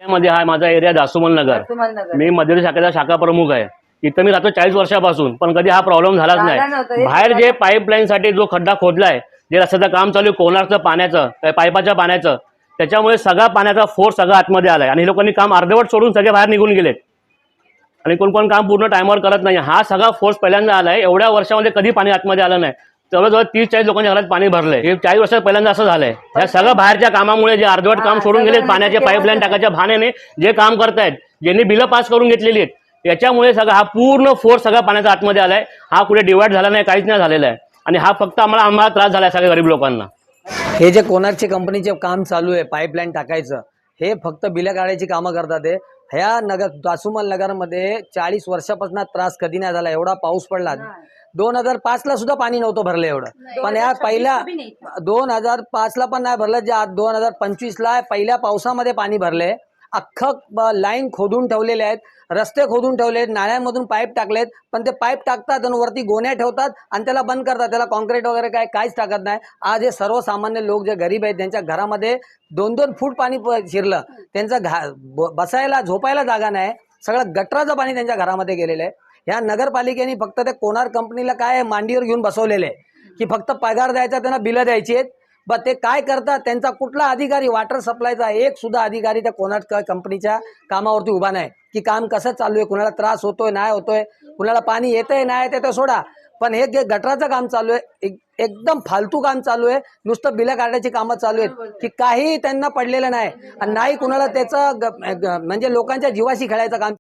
मध्ये हा माझा एरिया दासुमल नगर. मी मध्यवर्ती शाखेचा शाखा प्रमुख आहे. इथं मी राहतो 40 वर्षापासून, पण कधी हा प्रॉब्लेम झालाच नाही. बाहेर जे पाईपलाईन साठी जो खड्डा खोदलाय, जे रस्त्याचं काम चालू आहे, कोणाचं पाण्याचं पाईपाच्या पाण्याचं, त्याच्यामुळे सगळा पाण्याचा फोर्स सगळा आतमध्ये आलाय आणि लोकांनी काम अर्धवट सोडून सगळे बाहेर निघून गेलेत आणि कोण कोण काम पूर्ण टाइमवर करत नाही. हा सगळा फोर्स पहिल्यांदा आलाय. एवढ्या वर्षामध्ये कधी पाणी आतमध्ये आलं नाही. जवळजवळ 30-40 लोकांच्या घरात पाणी भरलंय. हे 40 वर्षात पहिल्यांदा असं झालंय. या सगळं बाहेरच्या कामामुळे जे अर्धवट काम सोडून गेलेत, पाण्याचे पाईपलाईन टाकायच्या भाण्याने जे काम करतायत, ज्यांनी बिलं पास करून घेतलेली आहेत, याच्यामुळे सगळा हा पूर्ण फोर्स सगळा पाण्याचा आतमध्ये आलाय. हा कुठे डिवाइड झाला नाही, काहीच नाही झालेला आहे आणि हा फक्त आम्हाला त्रास झालाय सगळ्या गरीब लोकांना. हे जे कोणार्कचे कंपनीचे काम चालू आहे पाईपलाईन टाकायचं, हे फक्त बिलं काढायची कामं करतात. ह्या नगर दासुमल नगरमध्ये 40 वर्षापासून त्रास कधी नाही झाला. एवढा पाऊस पडला, 2005 ला सुद्धा पाणी नव्हतं भरलं एवढं, पण या पहिल्या 2005 ला पण नाही भरलं, जे 2025 ला पहिल्या पावसामध्ये पाणी भरले. अख्खं लाईन खोदून ठेवलेले आहेत, रस्ते खोदून ठेवले आहेत, नाळ्यांमधून पाईप टाकलेत, पण ते पाईप टाकतात आणि वरती गोण्या ठेवतात आणि त्याला बंद करतात. त्याला कॉन्क्रीट वगैरे काहीच टाकत नाही. आज हे सर्वसामान्य लोक जे गरीब आहेत, त्यांच्या घरामध्ये 2-2 फूट पाणी शिरलं. त्यांचं बसायला झोपायला जागा नाही. सगळं गटराचं पाणी त्यांच्या घरामध्ये गेलेलं आहे. ह्या नगरपालिकेने फक्त ते कोणार्क कंपनीला काय मांडीवर घेऊन बसवलेले आहे की फक्त पगार द्यायचा, त्यांना बिलं द्यायची आहेत. बट ते काय करतात, त्यांचा कुठला अधिकारी, वॉटर सप्लायचा एक सुद्धा अधिकारी त्या कोणार्क कंपनीच्या कामावरती उभा नाही की काम कसं चालू आहे, कुणाला त्रास होतोय नाही होतोय, कुणाला पाणी येतंय नाही येते ते सोडा, पण हे जे गटराचं काम चालू आहे, एकदम फालतू काम चालू आहे. नुसतं बिलं काढण्याची कामं चालू आहेत की काही त्यांना पडलेलं नाही आणि नाही कुणाला त्याचं म्हणजे लोकांच्या जीवाशी खेळायचं काम.